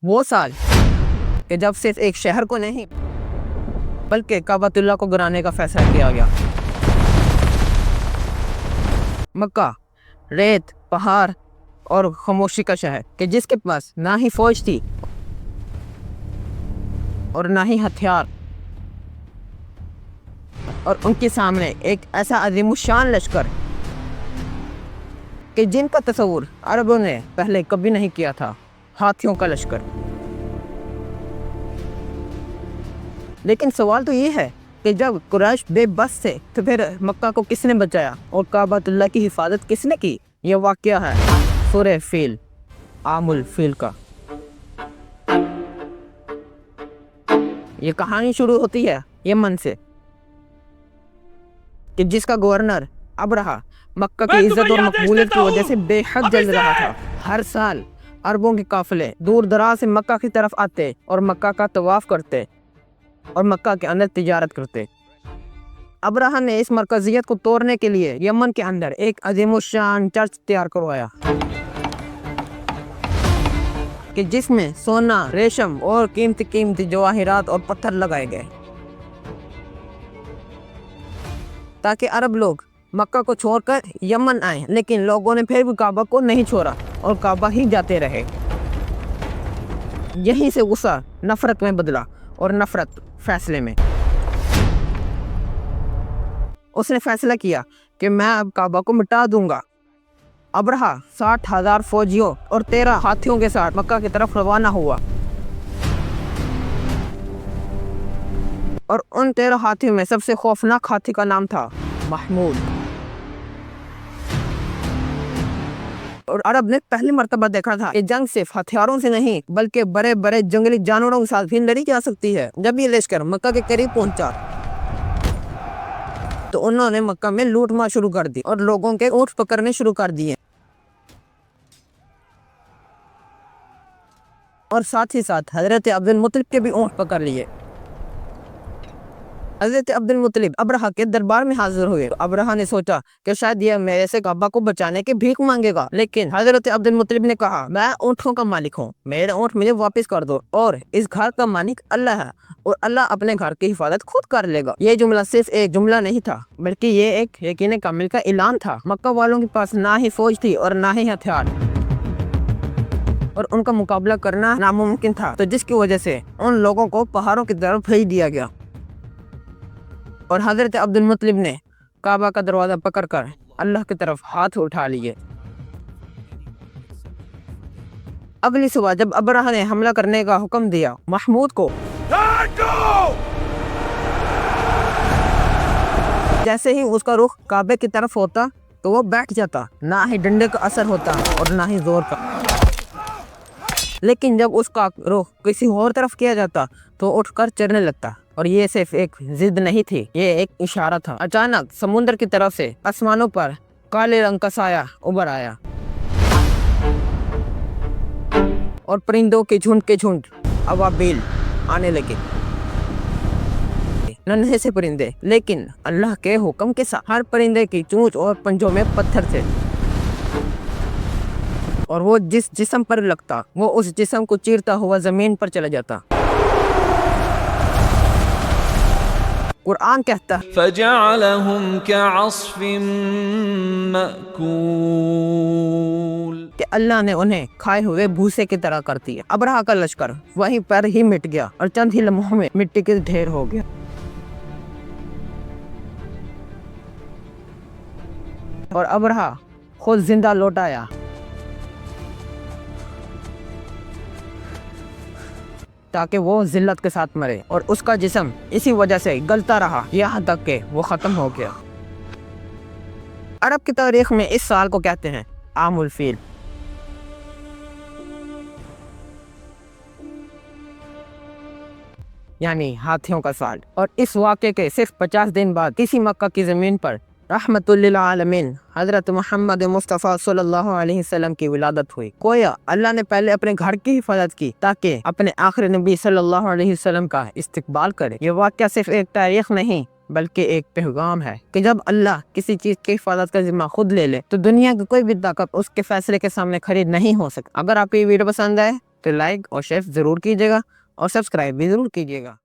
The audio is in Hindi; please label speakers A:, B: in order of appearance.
A: वो साल कि जब सिर्फ एक शहर को नहीं बल्कि काबतुल्लाह को गिराने का फैसला किया गया। मक्का रेत, पहाड़ और खामोशी का शहर कि जिसके पास ना ही फौज थी और ना ही हथियार, और उनके सामने एक ऐसा अजीमुशान लश्कर कि जिनका तस्वुर अरबों ने पहले कभी नहीं किया था, हाथियों का लश्कर। लेकिन सवाल तो ये है कि जब कुरैश बेबस थे तो फिर मक्का को किसने बचाया और काबतुल्लाह की हिफाजत किसने की? यह वाक़या है सूरह फील, आमुल फील का। ये कहानी शुरू होती है यमन से कि जिसका गवर्नर अबरहा मक्का की इज्जत और मकबूलियत की वजह से बेहद जल रहा था। हर साल अरबों के काफिले दूर दराज से मक्का की तरफ आते और मक्का का तवाफ करते और मक्का के अंदर तिजारत करते। अबरहा ने इस मरकजियत को तोड़ने के लिए यमन के अंदर एक अजीमुशान चर्च तैयार करवाया कि जिसमें सोना, रेशम और कीमती जवाहिरात और पत्थर लगाए गए ताकि अरब लोग मक्का को छोड़कर यमन आए। लेकिन लोगों ने फिर भी काबा को नहीं छोड़ा और काबा ही जाते रहे। यहीं से गुस्सा नफरत में बदला और नफरत फैसले में। उसने फैसला किया कि मैं अब काबा को मिटा दूंगा। अबरहा 60,000 फौजियों और 13 हाथियों के साथ मक्का की तरफ रवाना हुआ और उन 13 हाथियों में सबसे खौफनाक हाथी का नाम था महमूद। और अरब ने पहली मर्तबा देखा था कि जंग सिर्फ हथियारों से नहीं बल्कि बड़े बड़े जंगली जानवरों के साथ भी लड़ी जा सकती है। जब ये लश्कर मक्का के करीब पहुंचा तो उन्होंने मक्का में लूटमार शुरू कर दी और लोगों के ऊँट पकड़ने शुरू कर दिए और साथ ही साथ हजरत अब्दुल मुत्तलिब के भी ऊँट पकड़ लिए। हजरत अब्दुल मुत्तलिब अबरहा के दरबार में हाजिर हुए। अबरहा ने सोचा कि शायद यह मेरे से काबा को बचाने की भीख मांगेगा, लेकिन हजरत अब्दुल मुत्तलिब ने कहा, मैं ऊँटों का मालिक हूँ, मेरे ऊँट मुझे वापस कर दो और इस घर का मालिक अल्लाह है और अल्लाह अपने घर की हिफाजत खुद कर लेगा। ये जुमला सिर्फ एक जुमला नहीं था बल्कि ये एक यकीन कामिल का ऐलान था। मक्का वालों के पास ना ही फौज थी और ना ही हथियार और उनका मुकाबला करना नामुमकिन था, तो जिसकी वजह से उन लोगों को पहाड़ों की तरफ भेज दिया गया और हजरत अब्दुल मुत्तलिब ने काबा का दरवाज़ा पकड़कर अल्लाह की तरफ हाथ उठा लिए। अगली सुबह जब अबरहा ने हमला करने का हुक्म दिया महमूद को, जैसे ही उसका रुख काबे की तरफ होता तो वो बैठ जाता। ना ही डंडे का असर होता और ना ही जोर का। लेकिन जब उसका रुख किसी और तरफ किया जाता तो उठकर चलने लगता। और ये सिर्फ एक जिद नहीं थी, ये एक इशारा था। अचानक समुद्र की तरफ से आसमानों पर काले रंग का साया उभर आया और परिंदों के झुंड अवाबील आने लगे। नन्हे से परिंदे, लेकिन अल्लाह के हुक्म के साथ। हर परिंदे की चोंच और पंजों में पत्थर थे और वो जिस जिस्म पर लगता वो उस जिस्म को चीरता हुआ जमीन पर चला जाता। कुरान कहता है
B: फजअलहुम कअस्फिन मअकूल
A: कि अल्लाह ने उन्हें खाए हुए भूसे की तरह कर दिया। अबरहा का लश्कर वहीं पर ही मिट गया और चंद ही लम्हों में मिट्टी के ढेर हो गया। और अबरहा खुद जिंदा लौट आया। ताकि वो जिल्लत के साथ मरे और उसका जिस्म इसी वजह से गलता रहा यहाँ तक कि वो ख़त्म हो गया। अरब की तारीख में इस साल को कहते हैं आमुल फील। यानी हाथियों का साल। और इस वाक़े के सिर्फ 50 दिन बाद किसी मक्का की ज़मीन पर रहमतुल्लिल आलमीन हज़रत मोहम्मद मुस्तफ़ा सल्लल्लाहु अलैहि वसल्लम की विलादत हुई। गोया अल्लाह ने पहले अपने घर की हिफाजत की ताकि अपने आखिरी नबी सल्लल्लाहु अलैहि वसल्लम का इस्तकबाल करे। ये वाक़या सिर्फ एक तारीख नहीं बल्कि एक पैगाम है कि जब अल्लाह किसी चीज़ की हिफाजत का जिम्मा खुद ले ले तो दुनिया की कोई भी ताकत उसके फैसले के सामने खड़ी नहीं हो सकती। अगर आपको ये वीडियो पसंद आए तो लाइक और शेयर ज़रूर कीजिएगा और सब्सक्राइब भी ज़रूर कीजिएगा।